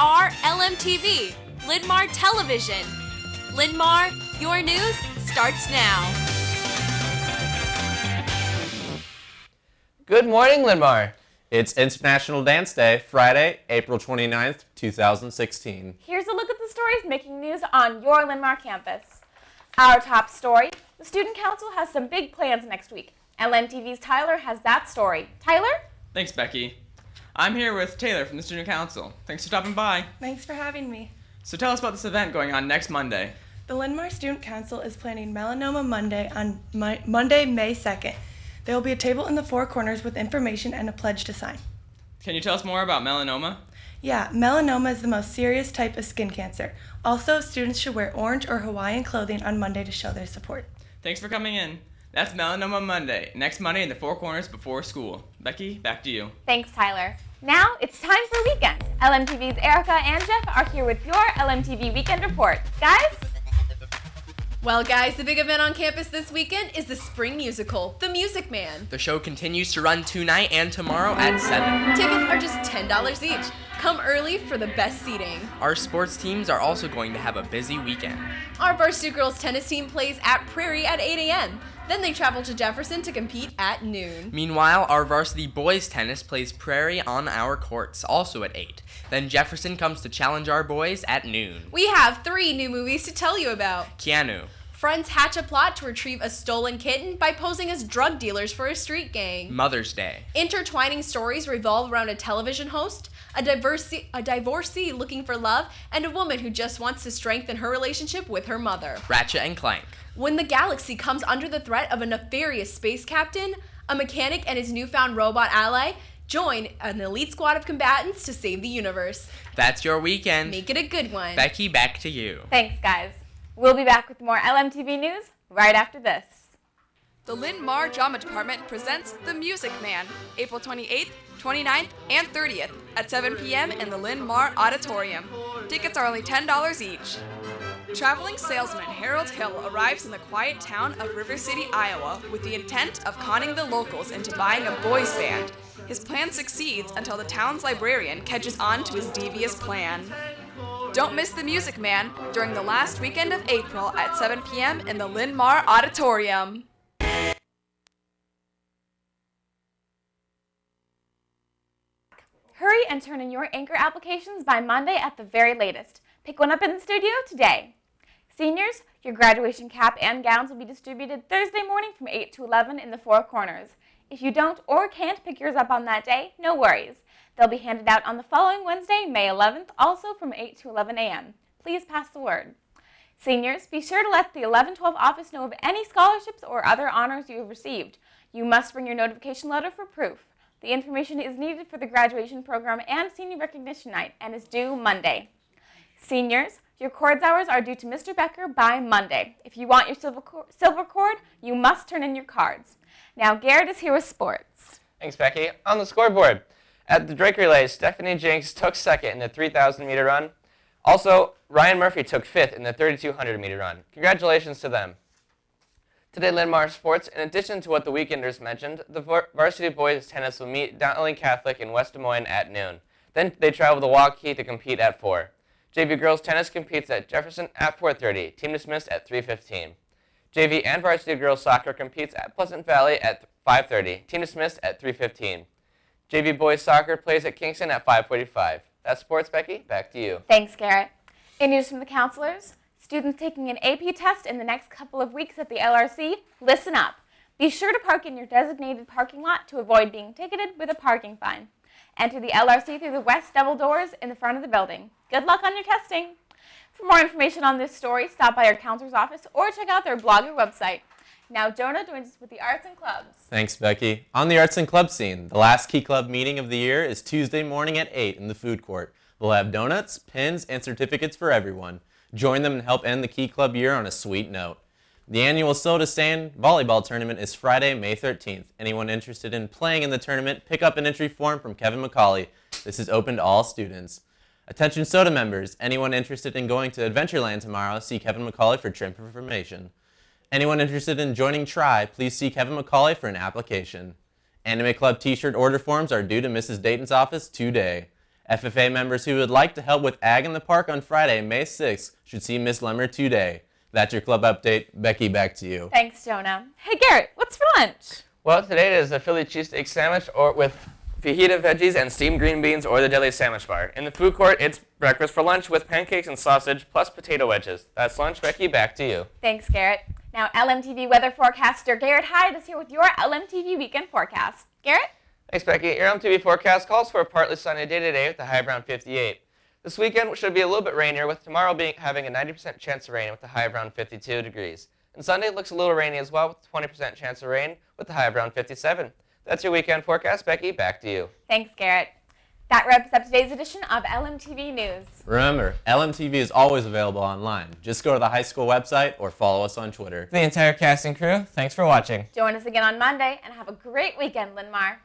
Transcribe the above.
are Lmtv, Linn-Mar Television. Linn-Mar, your news starts now. Good morning, Linn-Mar. It's International Dance Day, Friday, April 29th, 2016. Here's a look at the stories making news on your Linn-Mar campus. Our top story, the Student Council has some big plans next week. Lmtv's Tyler has that story. Tyler? Thanks, Becky. I'm here with Taylor from the Student Council. Thanks for stopping by. Thanks for having me. So tell us about this event going on next Monday. The Linn-Mar Student Council is planning Melanoma Monday on Monday, May 2nd. There will be a table in the four corners with information and a pledge to sign. Can you tell us more about melanoma? Yeah, melanoma is the most serious type of skin cancer. Also, students should wear orange or Hawaiian clothing on Monday to show their support. Thanks for coming in. That's Melanoma Monday, next Monday in the four corners before school. Becky, back to you. Thanks, Tyler. Now it's time for Weekend. Lmtv's Erica and Jeff are here with your Lmtv Weekend Report. Guys? Well, guys, the big event on campus this weekend is the spring musical, The Music Man. The show continues to run tonight and tomorrow at 7. Tickets are just $10 each. Come early for the best seating. Our sports teams are also going to have a busy weekend. Our varsity girls tennis team plays at Prairie at 8 a.m. Then they travel to Jefferson to compete at noon. Meanwhile, our varsity boys tennis plays Prairie on our courts, also at 8. Then Jefferson comes to challenge our boys at noon. We have 3 new movies to tell you about. Keanu. Friends hatch a plot to retrieve a stolen kitten by posing as drug dealers for a street gang. Mother's Day. Intertwining stories revolve around a television host, a divorcee looking for love, and a woman who just wants to strengthen her relationship with her mother. Ratchet and Clank. When the galaxy comes under the threat of a nefarious space captain, a mechanic and his newfound robot ally join an elite squad of combatants to save the universe. That's your weekend. Make it a good one. Becky, back to you. Thanks, guys. We'll be back with more Lmtv news right after this. The Linn-Mar Drama Department presents The Music Man, April 28th, 29th, and 30th at 7 p.m. in the Linn-Mar Auditorium. Tickets are only $10 each. Traveling salesman Harold Hill arrives in the quiet town of River City, Iowa, with the intent of conning the locals into buying a boys band. His plan succeeds until the town's librarian catches on to his devious plan. Don't miss The Music Man during the last weekend of April at 7 p.m. in the Linn-Mar Auditorium. Hurry and turn in your anchor applications by Monday at the very latest. Pick one up in the studio today. Seniors, your graduation cap and gowns will be distributed Thursday morning from 8 to 11 in the four corners. If you don't or can't pick yours up on that day, no worries. They'll be handed out on the following Wednesday, May 11th, also from 8 to 11 a.m. Please pass the word. Seniors, be sure to let the 1112 office know of any scholarships or other honors you have received. You must bring your notification letter for proof. The information is needed for the graduation program and senior recognition night and is due Monday. Seniors, your cords hours are due to Mr. Becker by Monday. If you want your silver cord, you must turn in your cards. Now, Garrett is here with sports. Thanks, Becky. On the scoreboard, at the Drake Relay, Stephanie Jenks took second in the 3,000-meter run. Also, Ryan Murphy took fifth in the 3,200-meter run. Congratulations to them. Today, Linn-Mar Sports, in addition to what the Weekenders mentioned, the varsity boys tennis will meet Dowling Catholic in West Des Moines at noon. Then they travel to Waukee to compete at 4. JV girls tennis competes at Jefferson at 4:30. Team dismissed at 3:15. JV and varsity girls soccer competes at Pleasant Valley at 5:30. Team dismissed at 3:15. JV boys soccer plays at Kingston at 5:45. That's sports, Becky. Back to you. Thanks, Garrett. In news from the counselors, students taking an AP test in the next couple of weeks at the LRC, listen up. Be sure to park in your designated parking lot to avoid being ticketed with a parking fine. Enter the LRC through the west double doors in the front of the building. Good luck on your testing. For more information on this story, stop by your counselor's office or check out their blog or website. Now Jonah joins us with the arts and clubs. Thanks, Becky. On the arts and club scene, the last Key Club meeting of the year is Tuesday morning at 8 in the food court. They'll have donuts, pins, and certificates for everyone. Join them and help end the Key Club year on a sweet note. The annual Soda Stand volleyball tournament is Friday, May 13th. Anyone interested in playing in the tournament, pick up an entry form from Kevin McCauley. This is open to all students. Attention Soda members, anyone interested in going to Adventureland tomorrow, see Kevin McCauley for trip information. Anyone interested in joining Try, please see Kevin McCauley for an application. Anime Club t-shirt order forms are due to Mrs. Dayton's office today. FFA members who would like to help with Ag in the Park on Friday, May 6th, should see Miss Lemmer today. That's your club update. Becky, back to you. Thanks, Jonah. Hey, Garrett, what's for lunch? Well, today it is a Philly cheesesteak sandwich or with fajita veggies and steamed green beans or the deli sandwich bar. In the food court, it's breakfast for lunch with pancakes and sausage plus potato wedges. That's lunch. Becky, back to you. Thanks, Garrett. Now, LMTV weather forecaster Garrett Hyde is here with your LMTV weekend forecast. Garrett? Thanks, Becky. Your LMTV forecast calls for a partly sunny day today with a high of around 58. This weekend should be a little bit rainier, with tomorrow having a 90% chance of rain with a high of around 52 degrees. And Sunday looks a little rainy as well, with a 20% chance of rain with a high of around 57. That's your weekend forecast. Becky, back to you. Thanks, Garrett. That wraps up today's edition of LMTV News. Remember, LMTV is always available online. Just go to the high school website or follow us on Twitter. The entire cast and crew, thanks for watching. Join us again on Monday and have a great weekend, Linn-Mar.